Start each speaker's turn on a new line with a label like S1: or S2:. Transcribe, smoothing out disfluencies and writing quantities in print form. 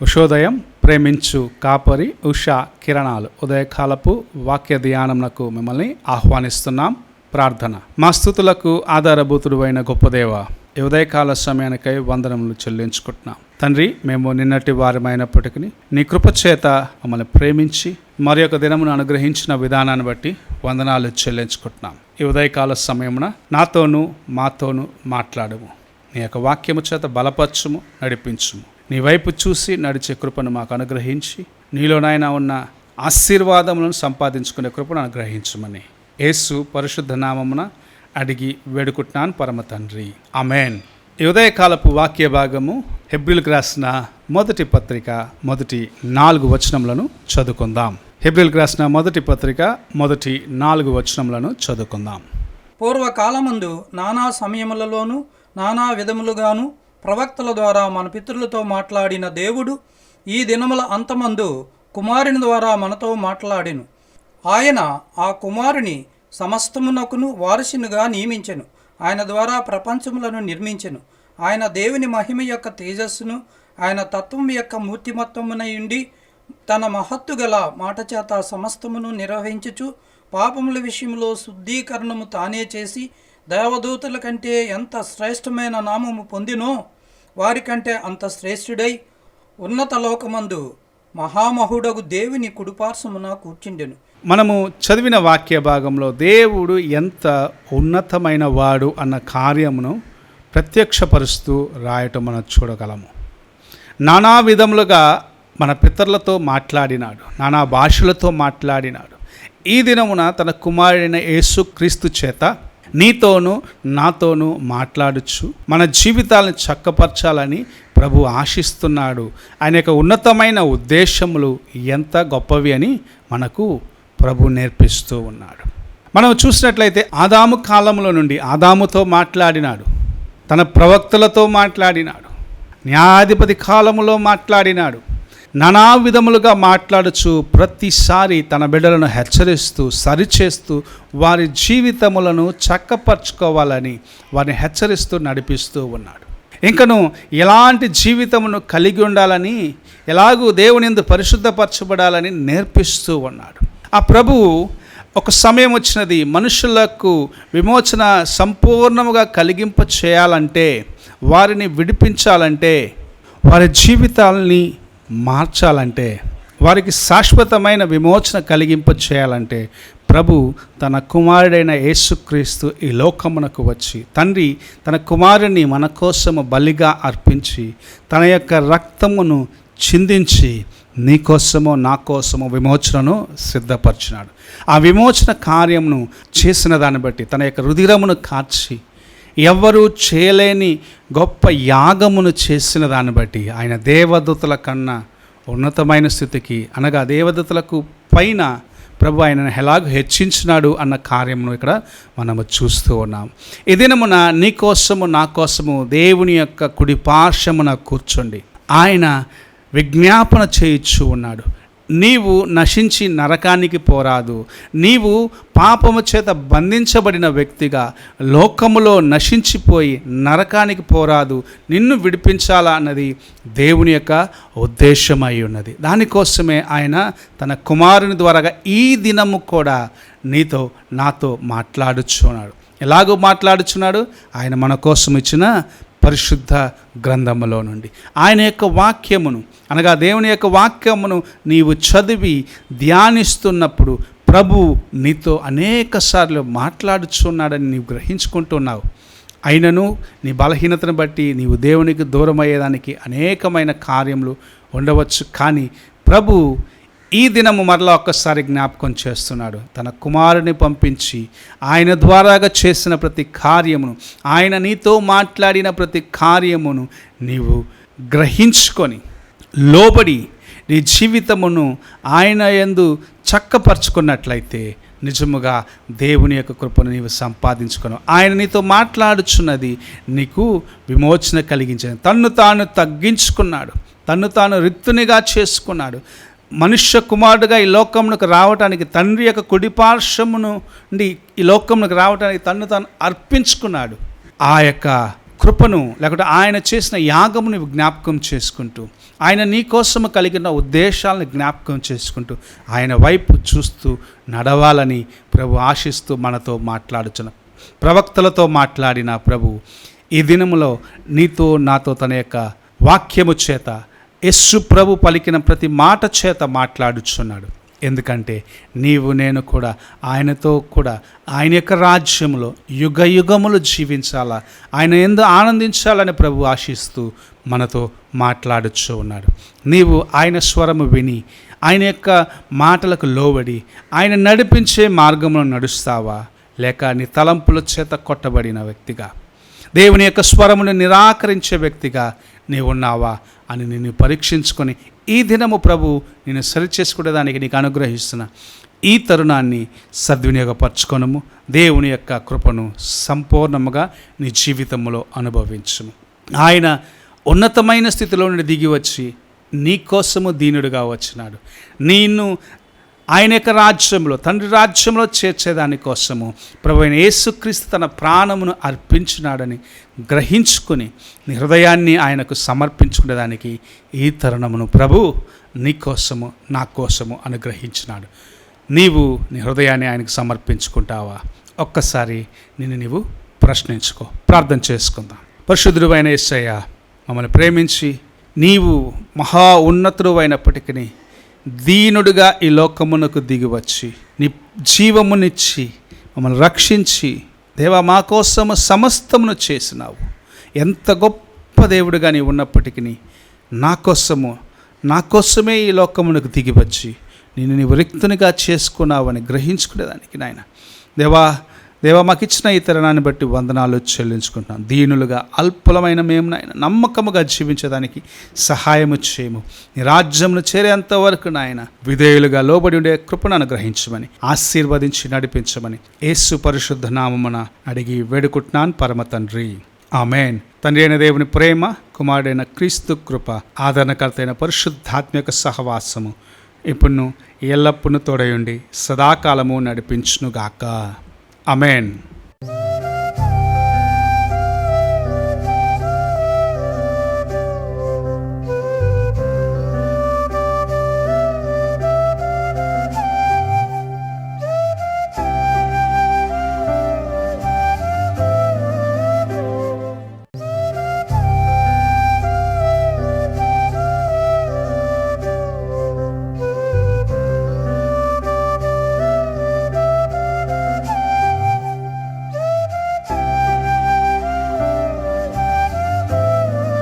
S1: ఉషోదయం ప్రేమించు కాపరి ఉషా కిరణాలు ఉదయకాలపు వాక్య ధ్యానమునకు మిమ్మల్ని ఆహ్వానిస్తున్నాం. ప్రార్థన. మా స్తుతులకు ఆధారభూతుడు అయిన గొప్ప దేవ, ఈ ఉదయకాల సమయానికై వందనములు చెల్లించుకుంటున్నాం తండ్రి. మేము నిన్నటి వారమైనప్పటికీ నీ కృపచేత మమ్మల్ని ప్రేమించి మరి ఒక దినమును అనుగ్రహించిన విధానాన్ని బట్టి వందనాలు చెల్లించుకుంటున్నాం. ఈ ఉదయకాల సమయమున నాతోనూ మాతోనూ మాట్లాడము. నీ యొక్క వాక్యము చేత బలపరచుము, నడిపించుము. నీ వైపు చూసి నడిచే కృపను మాకు అనుగ్రహించి నీలోనైనా ఉన్న ఆశీర్వాదములను సంపాదించుకునే కృపను అనుగ్రహించమని యేసు పరిశుద్ధ నామమున అడిగి వేడుకుంటున్నాను పరమ తండ్రి, ఆమేన్. ఈ ఉదయకాలపు వాక్య భాగము హెబ్రీయులకు రాసిన మొదటి పత్రిక మొదటి 4 వచనములను చదువుకుందాం. హెబ్రీయులకు రాసిన మొదటి పత్రిక మొదటి 4 వచనములను చదువుకుందాం.
S2: పూర్వకాలమందు నానా సమయములలోనూ నానా విధములుగాను ప్రవక్తల ద్వారా మన పితరులతో మాట్లాడిన దేవుడు ఈ దినముల అంతమందు కుమారుని ద్వారా మనతో మాట్లాడెను. ఆయన ఆ కుమారుని సమస్తమునకును వారసునిగా నియమించెను. ఆయన ద్వారా ప్రపంచములను నిర్మించెను. ఆయన దేవుని మహిమ యొక్క తేజస్సును, ఆయన తత్వం యొక్క మూర్తిమత్వమునయుండి తన మహత్తు గల మాట చేత సమస్తమును నిర్వహించుచు పాపముల విషయంలో శుద్ధీకరణము తానే చేసి దేవదూతల కంటే ఎంత శ్రేష్టమైన నామము పొందినో వారికంటే అంత శ్రేష్ఠుడై ఉన్నత లోకమందు మహామహుడగు దేవుని కుడిపార్శ్వమున కూర్చుండెను.
S1: మనము చదివిన వాక్య భాగంలో దేవుడు ఎంత ఉన్నతమైన వాడు అన్న కార్యమును ప్రత్యక్షపరుస్తూ రాయటం మనం చూడగలము. నానా విధములుగా మన పితరులతో మాట్లాడినాడు, నానా భాషలతో మాట్లాడినాడు. ఈ దినమున తన కుమారుడైన యేసుక్రీస్తు చేత నీతోనూ నాతోనూ మాట్లాడుచు మన జీవితాలను చక్కపరచాలని ప్రభు ఆశిస్తున్నాడు. ఆయన యొక్క ఉన్నతమైన ఉద్దేశములు ఎంత గొప్పవి అని మనకు ప్రభు నేర్పిస్తూ ఉన్నాడు. మనం చూసినట్లయితే ఆదాము కాలంలో నుండి ఆదాముతో మాట్లాడినాడు, తన ప్రవక్తలతో మాట్లాడినాడు, న్యాయాధిపతి కాలములో మాట్లాడినాడు. నానా విధములుగా మాట్లాడుచు ప్రతిసారి తన బిడ్డలను హెచ్చరిస్తూ సరిచేస్తూ వారి జీవితములను చక్కపరచుకోవాలని వారిని హెచ్చరిస్తూ నడిపిస్తూ ఉన్నాడు. ఇంకను ఎలాంటి జీవితమును కలిగి ఉండాలని, ఎలాగూ దేవుని యందు పరిశుద్ధపరచబడాలని నేర్పిస్తూ ఉన్నాడు. ఆ ప్రభువు ఒక సమయం వచ్చినది, మనుషులకు విమోచన సంపూర్ణముగా కలిగింప చేయాలంటే, వారిని విడిపించాలంటే, వారి జీవితాలని మార్చాలంటే, వారికి శాశ్వతమైన విమోచన కలిగింప చేయాలంటే ప్రభు తన కుమారుడైన యేసుక్రీస్తు ఈ లోకమునకు వచ్చి తండ్రి తన కుమారుని మన కోసము బలిగా అర్పించి తన యొక్క రక్తమును చిందించి నీ కోసమో నా కోసమో విమోచనను సిద్ధపరిచినాడు. ఆ విమోచన కార్యమును చేసిన దాన్ని బట్టి తన యొక్క రుధిరమును కార్చి ఎవ్వరూ చేయలేని గొప్ప యాగమును చేసిన దాన్ని బట్టి ఆయన దేవదూతల కన్నా ఉన్నతమైన స్థితికి, అనగా దేవదూతలకు పైన ప్రభు ఆయనను ఎలాగూ హెచ్చించినాడు అన్న కార్యమును ఇక్కడ మనము చూస్తూ ఉన్నాం. ఈ దినమున నీ కోసము నా కోసము దేవుని యొక్క కుడి పార్శ్వమున కూర్చోండి ఆయన విజ్ఞాపన చేయించు ఉన్నాడు. నీవు నశించి నరకానికి పోరాదు. నీవు పాపము చేత బంధించబడిన వ్యక్తిగా లోకములో నశించిపోయి నరకానికి పోరాదు. నిన్ను విడిపించాలా అన్నది దేవుని యొక్క ఉద్దేశమై ఉన్నది. దానికోసమే ఆయన తన కుమారుని ద్వారాగా ఈ దినము కూడా నీతో నాతో మాట్లాడుచున్నాడు. ఎలాగో మాట్లాడుచున్నాడు? ఆయన మన కోసం ఇచ్చిన పరిశుద్ధ గ్రంథములో నుండి ఆయన యొక్క వాక్యమును, అనగా దేవుని యొక్క వాక్యమును నీవు చదివి ధ్యానిస్తున్నప్పుడు ప్రభు నీతో అనేక సార్లు మాట్లాడుచున్నాడని నీవు గ్రహించుకుంటున్నావు. అయినను నీ బలహీనతను బట్టి నీవు దేవునికి దూరం అయ్యేదానికి అనేకమైన కార్యములు ఉండవచ్చు. కానీ ప్రభు ఈ దినము మరలా ఒక్కసారి జ్ఞాపకం చేస్తున్నాడు. తన కుమారుని పంపించి ఆయన ద్వారాగా చేసిన ప్రతి కార్యమును, ఆయన నీతో మాట్లాడిన ప్రతి కార్యమును నీవు గ్రహించుకొని లోబడి నీ జీవితమును ఆయన యందు చక్కపరుచుకున్నట్లయితే నిజముగా దేవుని యొక్క కృపను నీవు సంపాదించుకును. ఆయన నీతో మాట్లాడుచున్నది నీకు విమోచన కలిగించింది. తన్ను తాను తగ్గించుకున్నాడు, తన్ను తాను రిక్తునిగా చేసుకున్నాడు. మనుష్య కుమారుడుగా ఈ లోకమునకు రావటానికి తండ్రి యొక్క కుడిపార్శ్వము నుండి ఈ లోకమునకు రావటానికి తన్ను తాను అర్పించుకున్నాడు. ఆ యొక్క కృపను లేకపోతే ఆయన చేసిన యాగముని జ్ఞాపకం చేసుకుంటూ, ఆయన నీ కోసము కలిగిన ఉద్దేశాలను జ్ఞాపకం చేసుకుంటూ, ఆయన వైపు చూస్తూ నడవాలని ప్రభు ఆశిస్తూ మనతో మాట్లాడుచున్న ప్రవక్తలతో మాట్లాడిన ప్రభు ఈ దినములో నీతో నాతో తన యొక్క వాక్యము చేత యేసు ప్రభు పలికిన ప్రతి మాట చేత మాట్లాడుచున్నాడు. ఎందుకంటే నీవు నేను కూడా ఆయనతో కూడా ఆయన యొక్క రాజ్యంలో యుగ యుగములు జీవించాలా, ఆయన యందు ఆనందించాలని ప్రభు ఆశిస్తూ మనతో మాట్లాడుచూ ఉన్నాడు. నీవు ఆయన స్వరము విని ఆయన యొక్క మాటలకు లోబడి ఆయన నడిపించే మార్గంలో నడుస్తావా, లేక నీ తలంపుల చేత కొట్టబడిన వ్యక్తిగా, దేవుని యొక్క స్వరమును నిరాకరించే వ్యక్తిగా నీవున్నావా అని నిన్ను పరీక్షించుకొని ఈ దినము ప్రభు నేను సరిచేసుకునేదానికి నీకు అనుగ్రహిస్తున్న ఈ తరుణాన్ని సద్వినియోగపరచుకొనము. దేవుని యొక్క కృపను సంపూర్ణముగా నీ జీవితంలో అనుభవించుము. ఆయన ఉన్నతమైన స్థితిలో నుండి దిగి వచ్చి నీ కోసము దీనుడుగా వచ్చినాడు. నిన్ను ఆయన యొక్క రాజ్యంలో, తండ్రి రాజ్యంలో చేర్చేదాని కోసము ప్రభు అయిన యేసుక్రీస్తు తన ప్రాణమును అర్పించినాడని గ్రహించుకొని నీ హృదయాన్ని ఆయనకు సమర్పించుకునేదానికి ఈ తరుణమును ప్రభు నీ కోసము నా కోసము అనుగ్రహించినాడు. నీవు నీ హృదయాన్ని ఆయనకు సమర్పించుకుంటావా? ఒక్కసారి నిన్ను నీవు ప్రశ్నించుకో. ప్రార్థన చేసుకుందాం. పరిశుద్ధుడు అయిన యేసయ్య, మమ్మల్ని ప్రేమించి నీవు మహా ఉన్నతుడు అయినప్పటికీ దీనుడుగా ఈ లోకమునకు దిగివచ్చి నీ జీవమునిచ్చి మమ్మల్ని రక్షించి దేవా మా కోసము సమస్తమును చేసినావు. ఎంత గొప్ప దేవుడుగా నీవు ఉన్నప్పటికీ నా కోసమే ఈ లోకమునకు దిగివచ్చి నేను నీవు రిక్తునిగా చేసుకున్నావని గ్రహించుకునేదానికి నాయన దేవా మాకు ఇచ్చిన ఈ తరుణాన్ని బట్టి వందనాలు చెల్లించుకుంటున్నాం. దీనులుగా అల్పులమైన మేము నాయన నమ్మకముగా జీవించడానికి సహాయము చేయము. నీ రాజ్యమును చేరేంత వరకు నాయన విధేయులుగా లోబడి ఉండే కృపను అనుగ్రహించమని ఆశీర్వదించి నడిపించమని యేసు పరిశుద్ధ నామమున అడిగి వేడుకుంటున్నాను పరమ తండ్రి, ఆమేన్. తండ్రి అయిన దేవుని ప్రేమ, కుమారుడైన క్రీస్తు కృప, ఆదరణకర్త అయిన పరిశుద్ధాత్మిక సహవాసము ఇప్పుడు ఎల్లప్పుడూ తోడయుండి సదాకాలము నడిపించునుగాక. ఆమేన్.